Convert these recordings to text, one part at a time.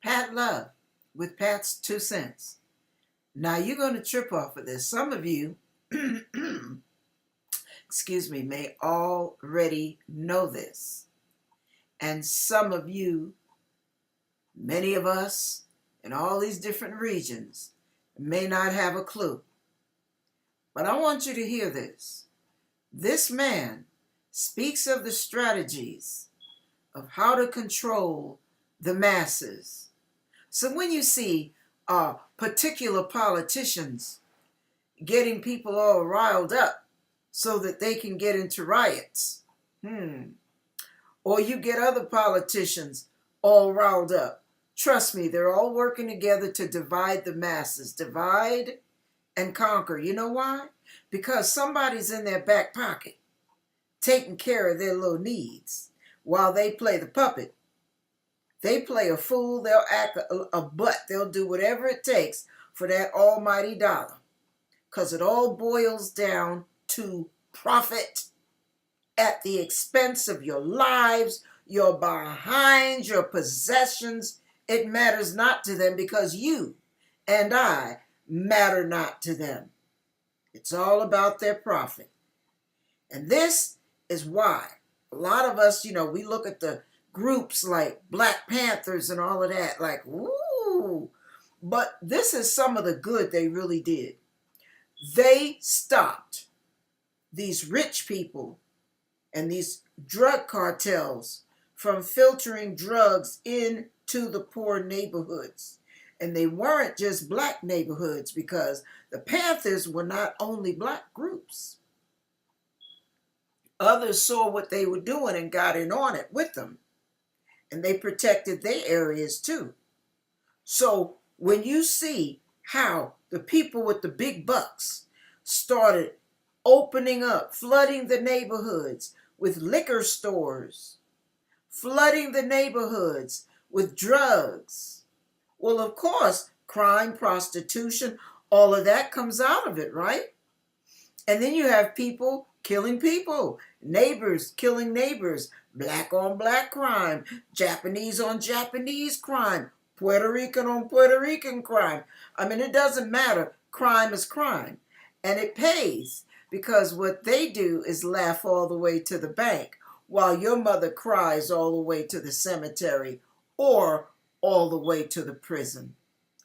Pat Love with Pat's 2 cents. Now you're going to trip off of this. Some of you, excuse me, may already know this. And some of you, many of us in all these different regions, may not have a clue. But I want you to hear this. This man speaks of the strategies of how to control the masses. So when you see particular politicians getting people all riled up so that they can get into riots, or you get other politicians all riled up, trust me, they're all working together to divide the masses. Divide and conquer. You know why? Because somebody's in their back pocket taking care of their little needs while they play the puppet. They play a fool, they'll act a butt, they'll do whatever it takes for that almighty dollar. Because it all boils down to profit at the expense of your lives, your behinds, your possessions. It matters not to them because you and I matter not to them. It's all about their profit. And this is why a lot of us, we look at the groups like Black Panthers and all of that, like, ooh. But this is some of the good they really did. They stopped these rich people and these drug cartels from filtering drugs into the poor neighborhoods. And they weren't just black neighborhoods, because the Panthers were not only black groups. Others saw what they were doing and got in on it with them. And they protected their areas too. So when you see how the people with the big bucks started opening up, flooding the neighborhoods with liquor stores, flooding the neighborhoods with drugs, well, of course, crime, prostitution, all of that comes out of it, right? And then you have people killing people, neighbors killing neighbors, black on black crime, Japanese on Japanese crime, Puerto Rican on Puerto Rican crime. I mean, it doesn't matter. Crime is crime. And it pays, because what they do is laugh all the way to the bank while your mother cries all the way to the cemetery or all the way to the prison.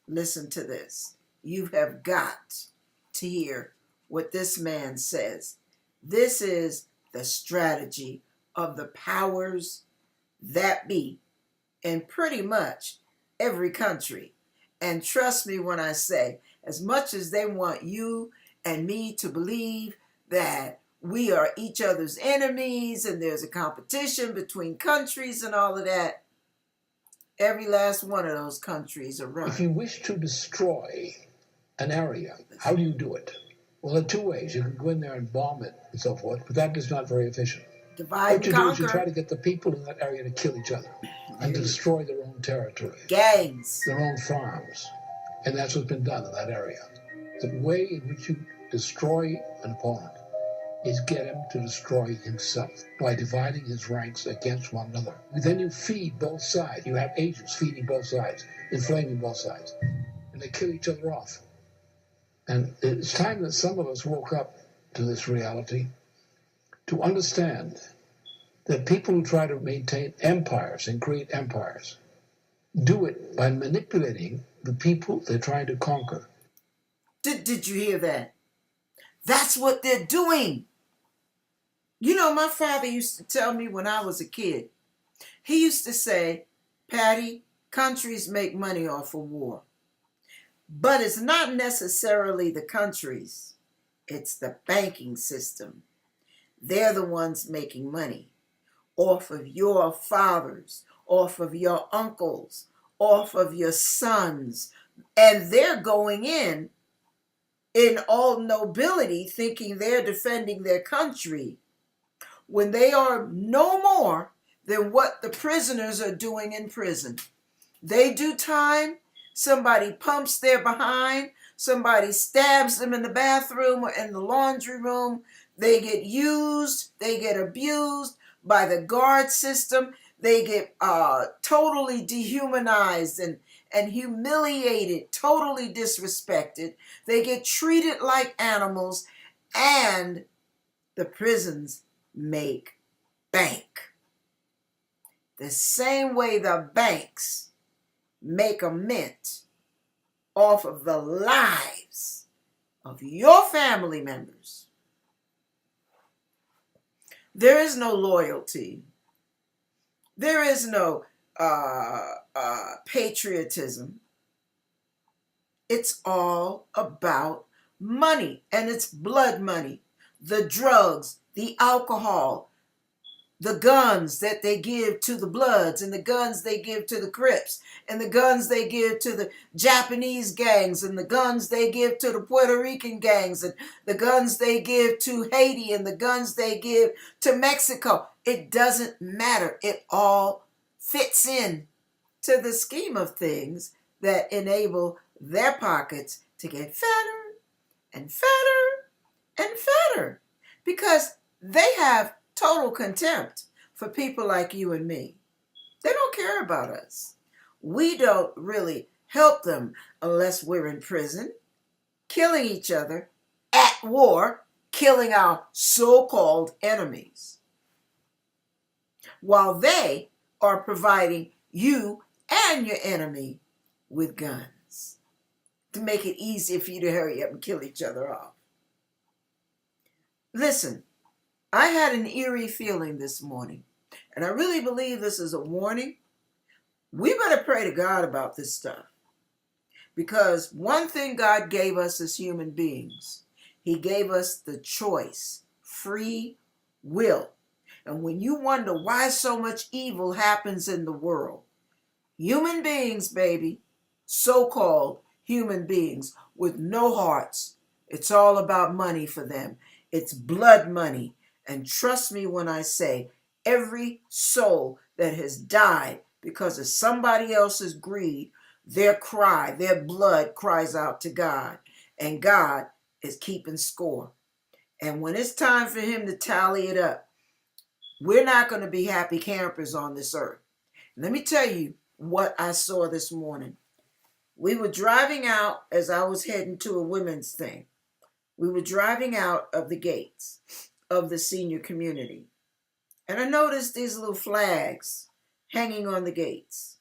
Listen to this. You have got to hear what this man says. This is the strategy of the powers that be in pretty much every country. And trust me when I say, as much as they want you and me to believe that we are each other's enemies and there's a competition between countries and all of that, every last one of those countries are run. If you wish to destroy an area, how do you do it? Well, there are two ways. You can go in there and bomb it and so forth, but that is not very efficient. Divide What you and do is you conquer. try to get the people in that area to kill each other and to destroy their own territory, Gangs. their own farms. And that's what's been done in that area. The way in which you destroy an opponent is get him to destroy himself by dividing his ranks against one another. Then you feed both sides. You have agents feeding both sides, inflaming both sides, and they kill each other off. And it's time that some of us woke up to this reality, to understand that people who try to maintain empires and create empires do it by manipulating the people they're trying to conquer. Did you hear that? That's what they're doing. My father used to tell me when I was a kid, he used to say, Patty, countries make money off of war. But it's not necessarily the countries. It's the banking system. They're the ones making money off of your fathers, off of your uncles, off of your sons. And they're going in all nobility, thinking they're defending their country, when they are no more than what the prisoners are doing in prison. They do time, somebody pumps their behind, somebody stabs them in the bathroom or in the laundry room, they get used, they get abused by the guard system, They get totally dehumanized and humiliated, totally disrespected. They get treated like animals, and the prisons make bank. The same way the banks make a mint off of the lives of your family members. There is no loyalty. There is no patriotism. It's all about money, and it's blood money. The drugs, the alcohol, the guns that they give to the Bloods, and the guns they give to the Crips, and the guns they give to the Japanese gangs, and the guns they give to the Puerto Rican gangs, and the guns they give to Haiti, and the guns they give to Mexico. It doesn't matter. It all fits in to the scheme of things that enable their pockets to get fatter and fatter and fatter, because they have total contempt for people like you and me. They don't care about us. We don't really help them unless we're in prison, killing each other, at war, killing our so-called enemies, while they are providing you and your enemy with guns to make it easier for you to hurry up and kill each other off. Listen, I had an eerie feeling this morning, and I really believe this is a warning. We better pray to God about this stuff, because one thing God gave us as human beings, He gave us the choice, free will. And when you wonder why so much evil happens in the world, human beings, baby, so-called human beings with no hearts, it's all about money for them. It's blood money. And trust me when I say, every soul that has died because of somebody else's greed, their cry, their blood cries out to God. And God is keeping score. And when it's time for Him to tally it up, we're not going to be happy campers on this earth. Let me tell you what I saw this morning. We were driving out as I was heading to a women's thing. We were driving out of the gates of the senior community. And I noticed these little flags hanging on the gates.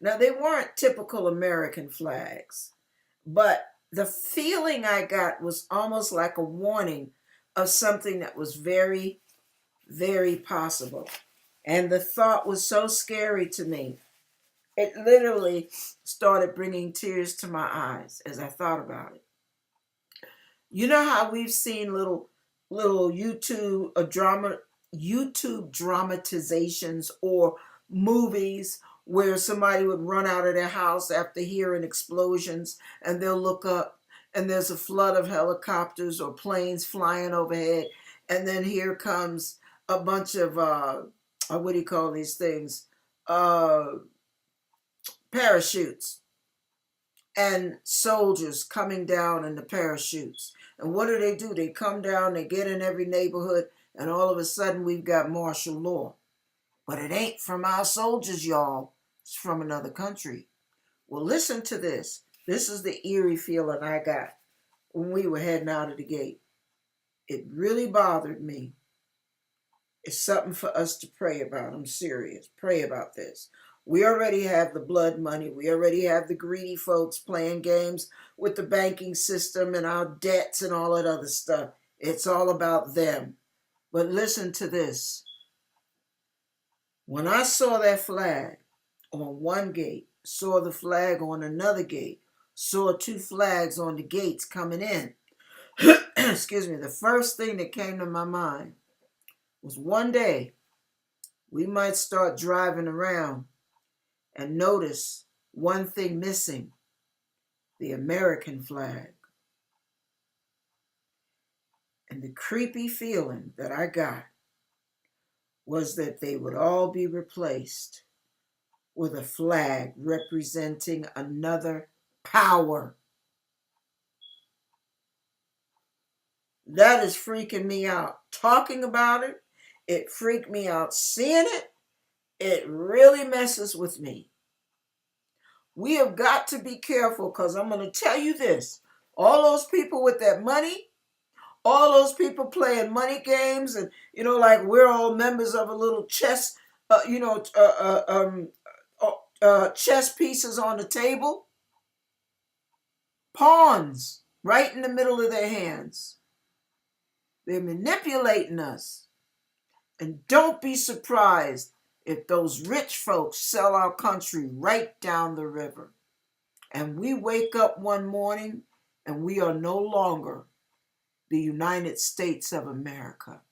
Now, they weren't typical American flags, but the feeling I got was almost like a warning of something that was very, very possible. And the thought was so scary to me. It literally started bringing tears to my eyes as I thought about it. You know how we've seen little YouTube dramatizations or movies where somebody would run out of their house after hearing explosions, and they'll look up and there's a flood of helicopters or planes flying overhead, and then here comes a bunch of what do you call these things? Parachutes, and soldiers coming down in the parachutes. And what do? They come down, they get in every neighborhood, and all of a sudden we've got martial law. But it ain't from our soldiers, y'all. It's from another country. Well, listen to this. This is the eerie feeling I got when we were heading out of the gate. It really bothered me. It's something for us to pray about. I'm serious. Pray about this. We already have the blood money. We already have the greedy folks playing games with the banking system and our debts and all that other stuff. It's all about them. But listen to this. When I saw that flag on one gate, saw the flag on another gate, saw two flags on the gates coming in, excuse me, the first thing that came to my mind was one day we might start driving around and notice one thing missing: the American flag. And the creepy feeling that I got was that they would all be replaced with a flag representing another power. That is freaking me out. Talking about it, it freaked me out. Seeing it, It really messes with me. We have got to be careful, because I'm going to tell you this. All those people with that money, all those people playing money games, and, like we're all members of a little chess, chess pieces on the table, pawns right in the middle of their hands. They're manipulating us. And don't be surprised if those rich folks sell our country right down the river. And we wake up one morning and we are no longer the United States of America.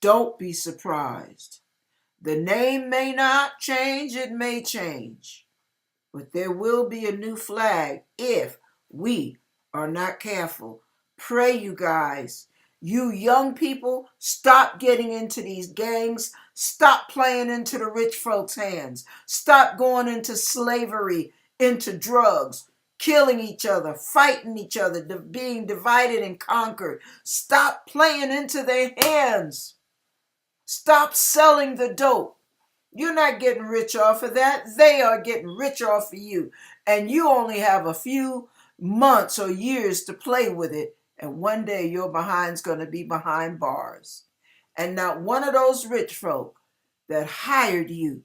Don't be surprised. The name may not change, it may change. But there will be a new flag if we are not careful. Pray, you guys. You young people, stop getting into these gangs. Stop playing into the rich folks' hands. Stop going into slavery, into drugs, killing each other, fighting each other, being divided and conquered. Stop playing into their hands. Stop selling the dope. You're not getting rich off of that. They are getting rich off of you. And you only have a few months or years to play with it. And one day your behind's going to be behind bars. And not one of those rich folk that hired you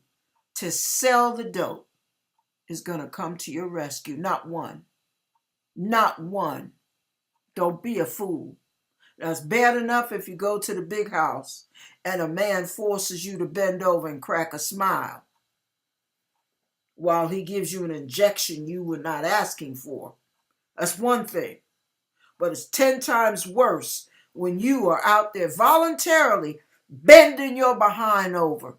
to sell the dope is going to come to your rescue. Not one. Not one. Don't be a fool. Now, it's bad enough if you go to the big house and a man forces you to bend over and crack a smile while he gives you an injection you were not asking for. That's one thing. But it's 10 times worse when you are out there voluntarily bending your behind over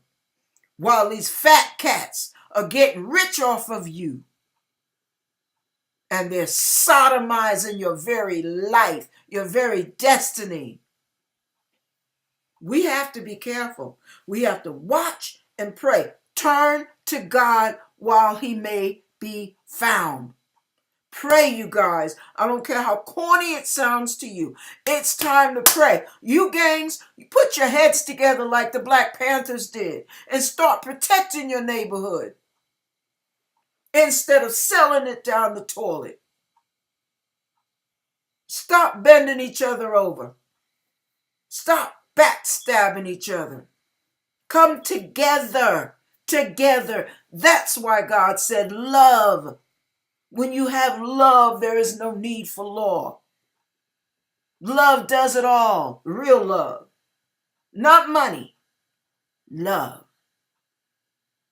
while these fat cats are getting rich off of you. And they're sodomizing your very life, your very destiny. We have to be careful. We have to watch and pray. Turn to God while he may be found. Pray, you guys. I don't care how corny it sounds to you. It's time to pray. You gangs, you put your heads together like the Black Panthers did and start protecting your neighborhood instead of selling it down the toilet. Stop bending each other over. Stop backstabbing each other. Come together. Together. That's why God said love. When you have love, there is no need for law. Love does it all. Real love. Not money. Love.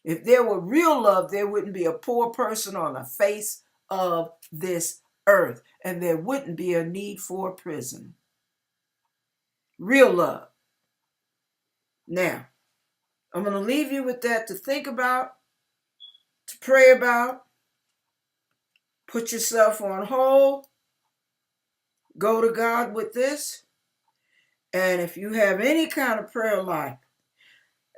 If there were real love, there wouldn't be a poor person on the face of this earth. And there wouldn't be a need for a prison. Real love. Now, I'm going to leave you with that to think about, to pray about. Put yourself on hold. Go to God with this. And if you have any kind of prayer life,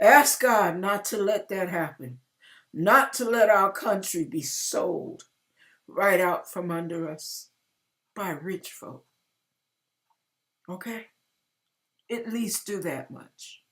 ask God not to let that happen. Not to let our country be sold right out from under us by rich folk. Okay? At least do that much.